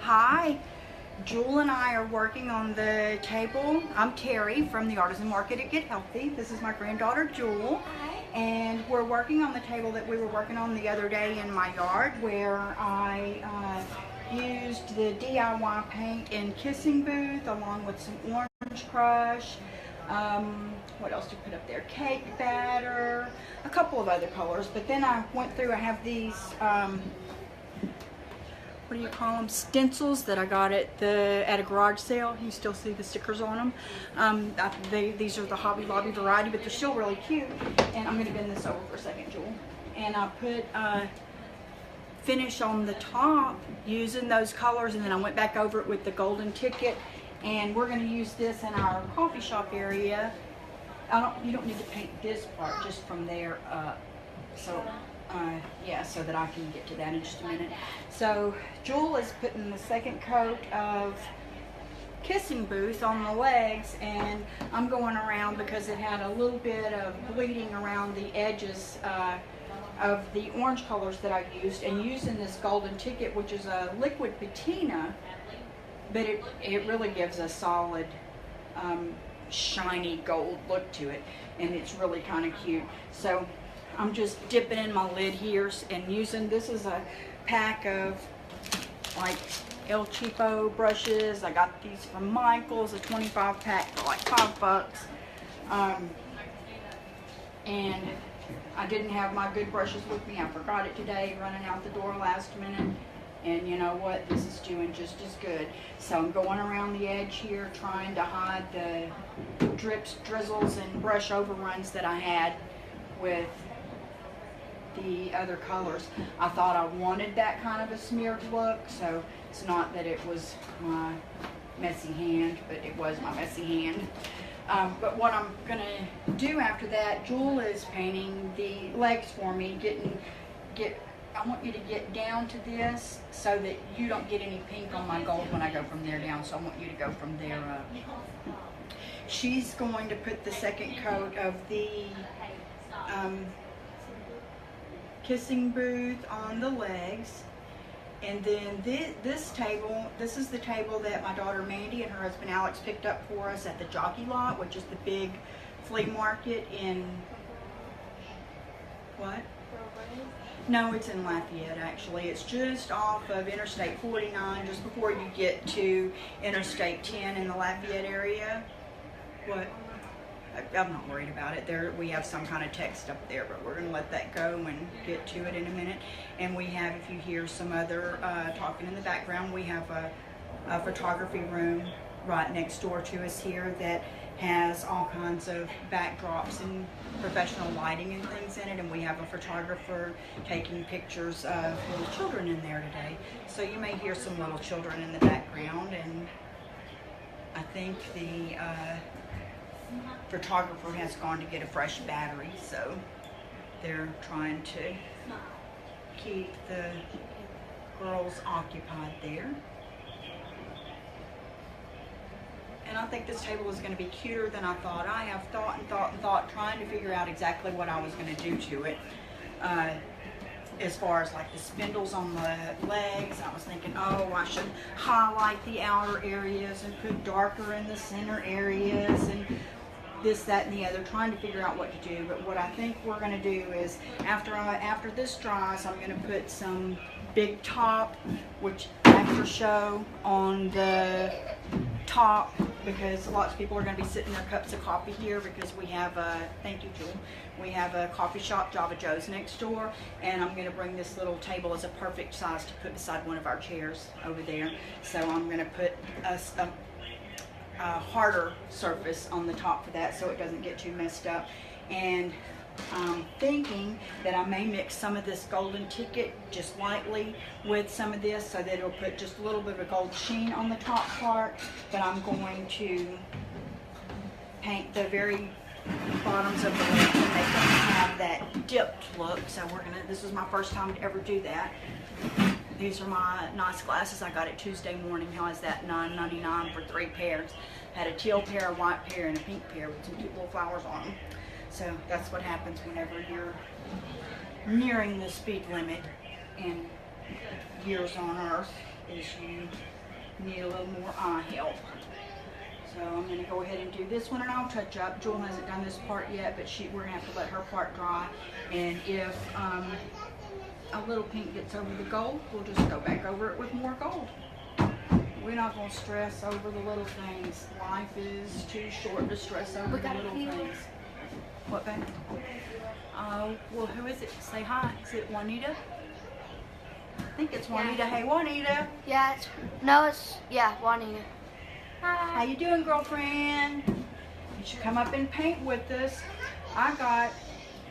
Hi, Jewel and I are working on the table. I'm Terry from the Artisan Market at Get Healthy. This is my granddaughter Jewel. And we're working on the table that we were working on the other day in my yard, where I used the DIY paint in Kissing Booth along with some orange crush. What else to put up there? Cake batter, a couple of other colors. But then I went through, I have these what do you call them, stencils that I got at a garage sale. You still see the stickers on them. These are the Hobby Lobby variety, but they're still really cute. And I'm going to bend this over for a second, Jewel. And I put finish on the top using those colors, and then I went back over it with the golden ticket. And we're going to use this in our coffee shop area. You don't need to paint this part, just from there up. So yeah, so that I can get to that in just a minute. So Jewel is putting the second coat of Kissing Booth on the legs, and I'm going around because it had a little bit of bleeding around the edges of the orange colors that I used, and using this golden ticket, which is a liquid patina, but it really gives a solid shiny gold look to it, and it's really kind of cute. So I'm just dipping in my lid here and using, this is a pack of like El Cheapo brushes. I got these from Michael's, a 25 pack for like $5. And I didn't have my good brushes with me. I forgot it today, running out the door last minute. And you know what? This is doing just as good. So I'm going around the edge here, trying to hide the drips, drizzles, and brush overruns that I had with the other colors. I thought I wanted that kind of a smeared look, so it's not that it was my messy hand, but it was my messy hand. But what I'm gonna do after that, Jewel is painting the legs for me. I want you to get down to this so that you don't get any pink on my gold when I go from there down, so I want you to go from there up. She's going to put the second coat of the Kissing Booth on the legs, and then this table, this is the table that my daughter Mandy and her husband Alex picked up for us at the Jockey Lot, which is the big flea market in what? No, it's in Lafayette actually. It's just off of Interstate 49, just before you get to Interstate 10 in the Lafayette area. What? I'm not worried about it. We have some kind of text up there, but we're going to let that go and get to it in a minute. And we have, if you hear some other talking in the background, we have a photography room right next door to us here that has all kinds of backdrops and professional lighting and things in it, and we have a photographer taking pictures of little children in there today. So you may hear some little children in the background, and I think the photographer has gone to get a fresh battery, so they're trying to keep the girls occupied there. And I think this table is going to be cuter than I thought. I have thought, trying to figure out exactly what I was going to do to it. As far as like the spindles on the legs, I was thinking, oh, I should highlight the outer areas and put darker in the center areas, and this, that, and the other, trying to figure out what to do. But what I think we're going to do is, after this dries, I'm going to put some Big Top, which after show on the top, because lots of people are going to be sitting their cups of coffee here, because we have a, thank you, Jewel, we have a coffee shop, Java Joe's, next door, and I'm going to bring this little table as a perfect size to put beside one of our chairs over there. So I'm going to put a harder surface on the top for that, so it doesn't get too messed up. And I'm thinking that I may mix some of this golden ticket just lightly with some of this, so that it'll put just a little bit of a gold sheen on the top part. But I'm going to paint the very bottoms of the legs, and they don't have that dipped look. So this is my first time to ever do that. These are my nice glasses I got at Tuesday Morning. How is that? $9.99 for 3 pairs. Had a teal pair, a white pair, and a pink pair with some cute little flowers on them. So that's what happens whenever you're nearing the speed limit in years on Earth. is you need a little more eye help. So I'm going to go ahead and do this one, and I'll touch up. Jewel hasn't done this part yet, but we're going to have to let her part dry. And if a little pink gets over the gold, we'll just go back over it with more gold. We're not going to stress over the little things. Life is too short to stress over the little things. What, babe? Well, who is it? Say hi. Is it Juanita? I think it's Juanita. Hey, Juanita. Yeah, Juanita. Hi. How you doing, girlfriend? You should come up and paint with us. I got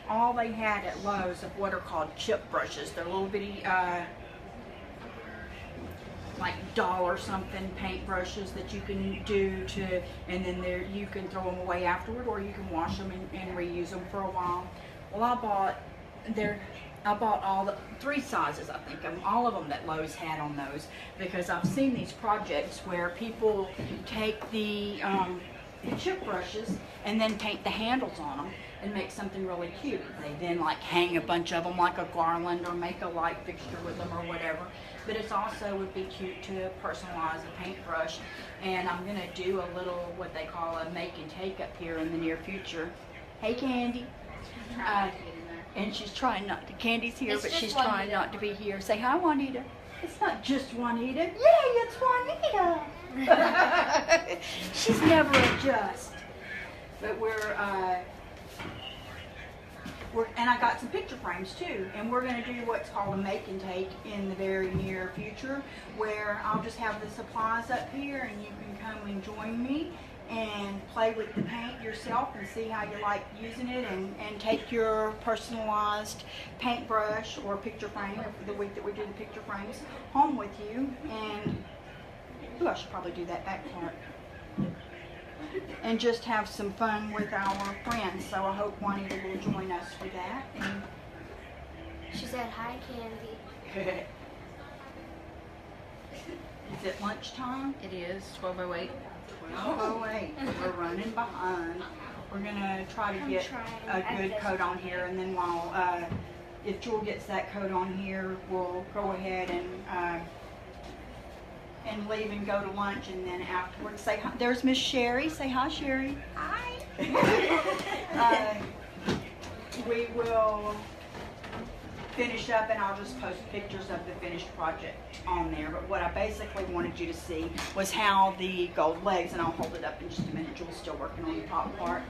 all they had at Lowe's of what are called chip brushes. They're little bitty, like dollar something paint brushes that you can do to, and then you can throw them away afterward, or you can wash them and reuse them for a while. Well, I bought all the 3 sizes, I think, of all of them that Lowe's had on those, because I've seen these projects where people take the chip brushes and then paint the handles on them and make something really cute. They then like hang a bunch of them like a garland or make a light fixture with them or whatever. But it's also would be cute to personalize a paintbrush. And I'm going to do a little what they call a make and take up here in the near future. Hey, Candy. And she's trying not to. Candy's here, but she's trying not to be here. Say hi, Juanita. It's not just Juanita. Yay, it's Juanita. She's never adjust. But and I got some picture frames too, and we're going to do what's called a make and take in the very near future, where I'll just have the supplies up here, and you can come and join me and play with the paint yourself and see how you like using it, and take your personalized paintbrush or picture frame the week that we do the picture frames home with you. And I should probably do that back part. And just have some fun with our friends. So I hope Juanita will join us for that. And she said hi, Candy. Is it lunchtime? It is 12:08. 12:08. We're running behind. We're gonna try to get a good coat on here, and then while if Jewel gets that coat on here, we'll go ahead and leave and go to lunch, and then afterwards say hi. There's Miss Sherry. Say hi, Sherry. Hi. We will finish up, and I'll just post pictures of the finished project on there. But what I basically wanted you to see was how the gold legs, and I'll hold it up in just a minute. Jewel's still working on the top part.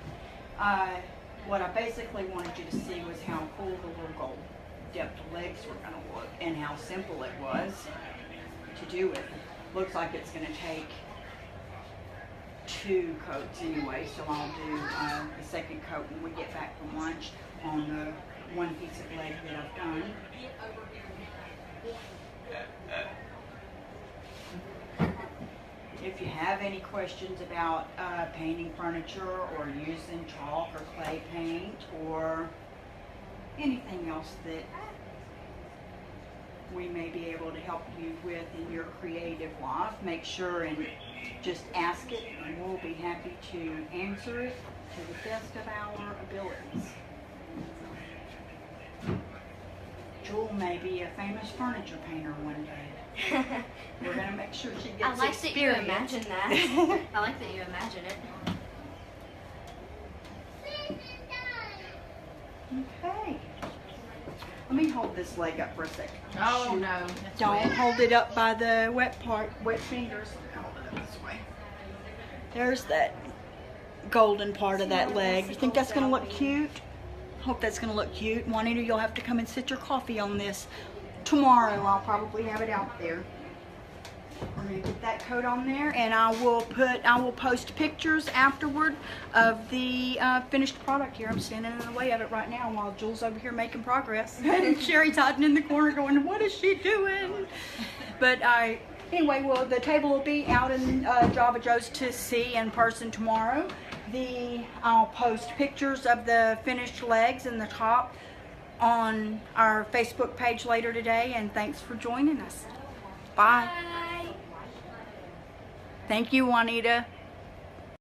What I basically wanted you to see was how cool the little gold depth legs were going to look, and how simple it was to do it. Looks like it's going to take 2 coats anyway, so I'll do the second coat when we get back from lunch on the one piece of leg that I've done. If you have any questions about painting furniture or using chalk or clay paint or anything else that we may be able to help you with in your creative life, make sure and just ask it, and we'll be happy to answer it to the best of our abilities. Jewel may be a famous furniture painter one day. We're going to make sure she gets I like experience. that you imagine that. I like that you imagine it. Okay. Let me hold this leg up for a second. Oh Shoot. no. Don't hold it up by the wet part, wet fingers. Hold it up this way. There's that golden part of that leg. You think that's going to look cute? Hope that's going to look cute. Juanita, you'll have to come and sit your coffee on this tomorrow. I'll probably have it out there. We're going to get that coat on there, and I will post pictures afterward of the finished product here. I'm standing in the way of it right now while Jewel's over here making progress. And Sherry's hiding in the corner going, what is she doing? But anyway, well, the table will be out in Java Joe's to see in person tomorrow. I'll post pictures of the finished legs and the top on our Facebook page later today, and thanks for joining us. Bye. Bye. Thank you, Juanita.